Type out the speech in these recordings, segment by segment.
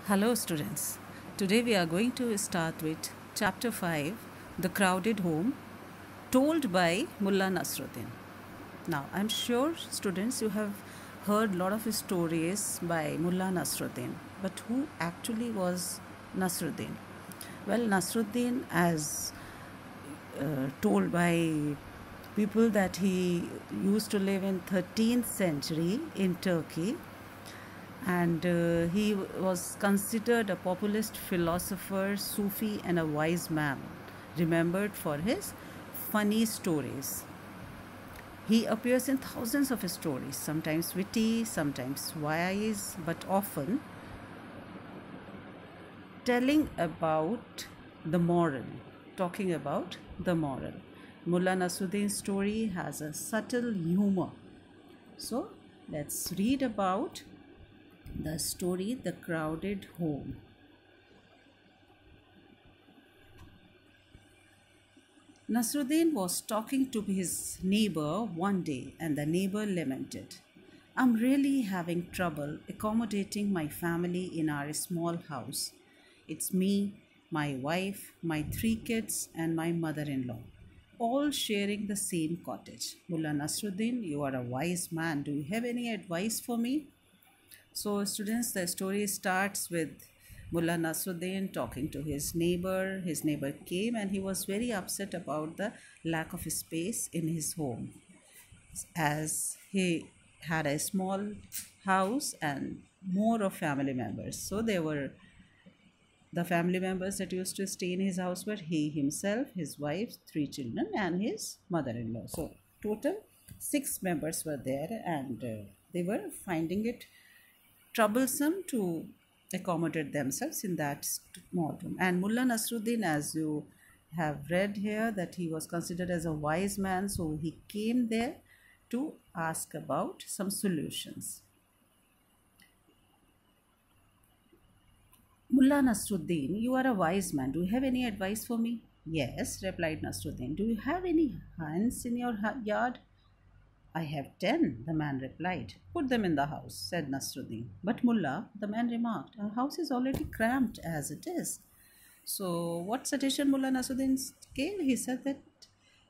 Hello, students. Today we are going to start with Chapter 5 The Crowded Home, told by Mullah Nasruddin. Now, I'm sure, students, you have heard a lot of stories by Mullah Nasruddin, but who actually was Nasruddin? Well, Nasruddin, as told by people, that he used to live in 13th century in Turkey, and he was considered a populist philosopher, Sufi, and a wise man, remembered for his funny stories. He appears in thousands of stories, sometimes witty, sometimes wise, but often telling about the moral, talking about the moral. Mullah Nasruddin's story has a subtle humor. So let's read about the story The Crowded Home. Nasruddin was talking to his neighbor one day, and the neighbor lamented, "I'm really having trouble accommodating my family in our small house. It's me, my wife, my 3 kids, and my mother in law, all sharing the same cottage. Mullah Nasruddin, you are a wise man. Do you have any advice for me?" So, students, the story starts with Mullah Nasruddin talking to his neighbor. His neighbor came and he was very upset about the lack of space in his home, as he had a small house and more of family members. So, there were the family members that used to stay in his house were he himself, his wife, 3 children, and his mother in law. So, total 6 members were there, and they were finding it troublesome to accommodate themselves in that small room. And Mullah Nasruddin, as you have read here, that he was considered as a wise man, so he came there to ask about some solutions. Mullah Nasruddin, you are a wise man. Do you have any advice for me? Yes, replied Nasruddin. Do you have any hens in your yard? I have 10, the man replied. Put them in the house, said Nasruddin. But Mullah, the man remarked, our house is already cramped as it is. So, what suggestion Mullah Nasruddin gave? He said that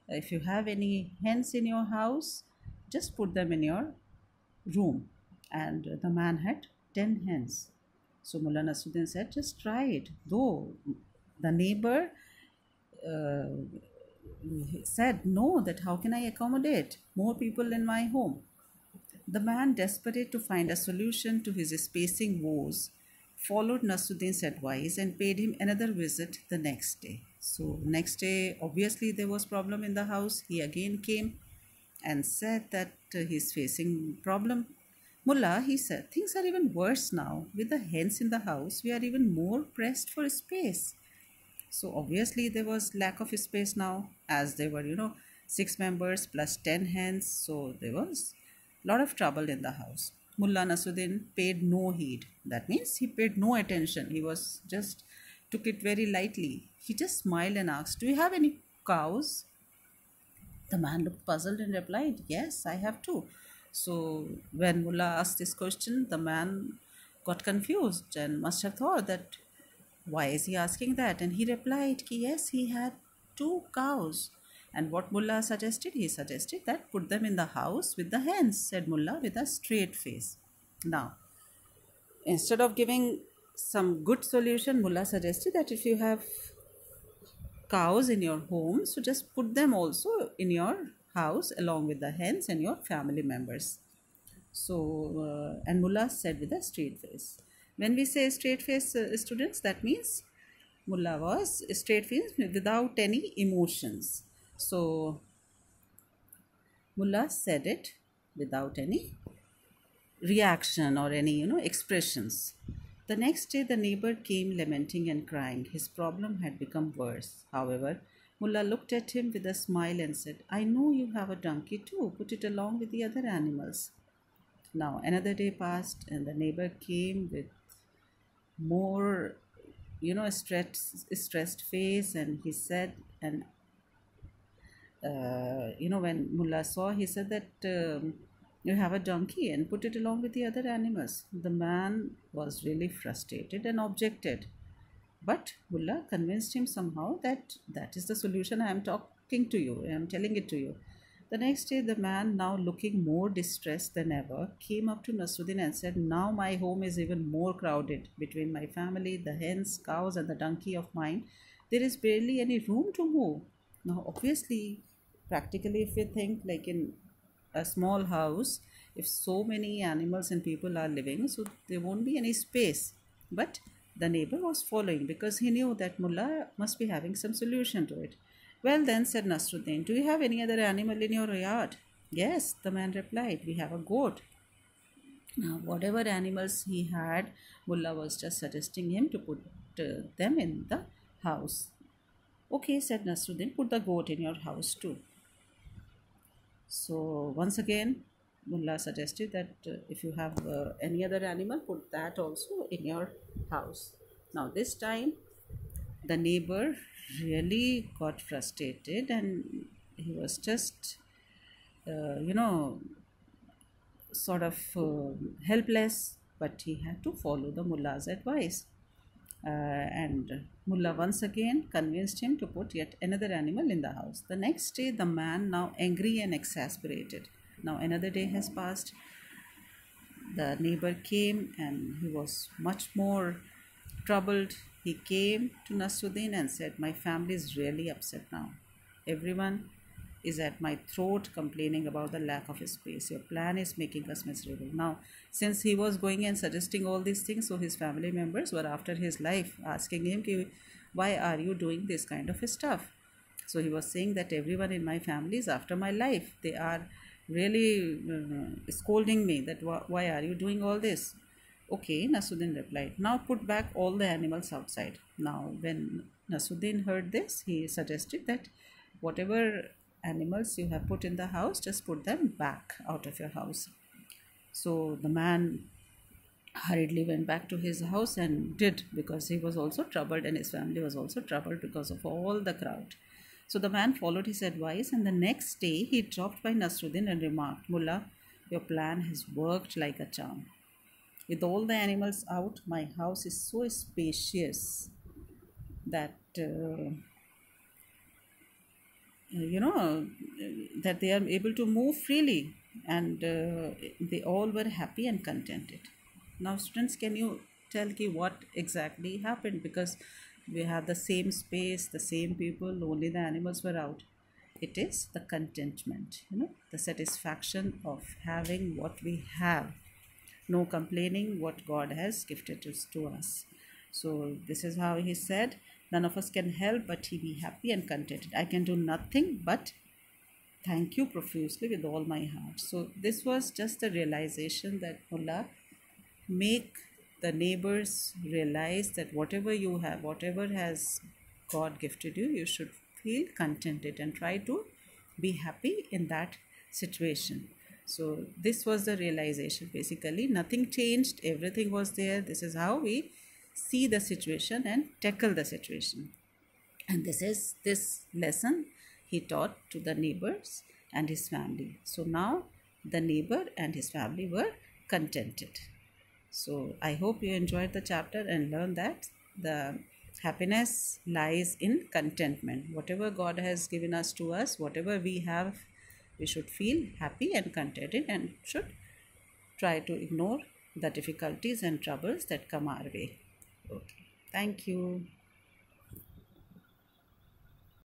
if you have any hens in your house, just put them in your room. And the man had 10 hens. So, Mullah Nasruddin said, just try it. Though the neighbor said, no, that how can I accommodate more people in my home? The man, desperate to find a solution to his spacing woes, followed Nasruddin's advice and paid him another visit the next day. So next day, obviously there was problem in the house. He again came and said that he's facing problem. Mullah, he said, things are even worse now. With the hens in the house, we are even more pressed for space. So obviously there was lack of space now, as there were 6 members plus 10 hens. So there was a lot of trouble in the house. Mullah Nasruddin paid no heed. That means he paid no attention. He was just took it very lightly. He just smiled and asked, do you have any cows? The man looked puzzled and replied, yes, I have two. So when Mullah asked this question, the man got confused and must have thought that why is he asking that? And he replied, yes, he had 2 cows. And what Mullah suggested? He suggested that put them in the house with the hens, said Mullah with a straight face. Now, instead of giving some good solution, Mullah suggested that if you have cows in your home, so just put them also in your house along with the hens and your family members. So, and Mullah said with a straight face. When we say straight face, students, that means Mullah was straight face without any emotions. So, Mullah said it without any reaction or any, expressions. The next day, the neighbor came lamenting and crying. His problem had become worse. However, Mullah looked at him with a smile and said, I know you have a donkey too. Put it along with the other animals. Now, another day passed, and the neighbor came with more, stressed face, and he said, and when Mullah saw, he said that You have a donkey and put it along with the other animals. The man was really frustrated and objected. But Mullah convinced him somehow that that is the solution. I am talking to you, I am telling it to you. The next day, the man, now looking more distressed than ever, came up to Nasruddin and said, "Now my home is even more crowded. Between my family, the hens, cows, and the donkey of mine, there is barely any room to move." Now, obviously, practically, if we think like in a small house, if so many animals and people are living, so there won't be any space. But the neighbor was following because he knew that Mullah must be having some solution to it. "Well then," said Nasruddin, "do you have any other animal in your yard?" "Yes," the man replied, "we have a goat." Now, whatever animals he had, Mullah was just suggesting him to put them in the house. "Okay," said Nasruddin, "put the goat in your house too." So once again, Mullah suggested that if you have any other animal, put that also in your house. Now this time, the neighbor really got frustrated and he was just, you know, sort of helpless, but he had to follow the Mullah's advice. And Mullah once again convinced him to put yet another animal in the house. The next day, the man, now angry and exasperated. Now another day has passed. The neighbor came and he was much more troubled. He came to Nasruddin and said, "My family is really upset now. Everyone is at my throat complaining about the lack of space. Your plan is making us miserable." Now, since he was going and suggesting all these things, so his family members were after his life, asking him, "Why are you doing this kind of stuff?" So he was saying that everyone in my family is after my life. They are really scolding me that why are you doing all this? "Okay," Nasruddin replied. "Now put back all the animals outside." Now, when Nasruddin heard this, he suggested that whatever animals you have put in the house, just put them back out of your house. So the man hurriedly went back to his house and did, because he was also troubled and his family was also troubled because of all the crowd. So the man followed his advice, and the next day he dropped by Nasruddin and remarked, "Mullah, your plan has worked like a charm. With all the animals out, my house is so spacious that that they are able to move freely, and they all were happy and contented." Now students, can you tell me what exactly happened? Because we have the same space, the same people, only the animals were out. It is the contentment, the satisfaction of having what we have, no complaining what God has gifted to us. So this is how he said, "None of us can help but he be happy and contented. I can do nothing but thank you profusely with all my heart." So this was just the realization that Mullah make the neighbors realize that whatever you have, whatever has God gifted you, you should feel contented and try to be happy in that situation. So this was the realization. Basically, nothing changed, everything was there. This is how we see the situation and tackle the situation. And this is this lesson he taught to the neighbors and his family. So now the neighbor and his family were contented. So I hope you enjoyed the chapter and learned that the happiness lies in contentment. Whatever God has given us to us, whatever we have, we should feel happy and contented and should try to ignore the difficulties and troubles that come our way. Okay. Thank you.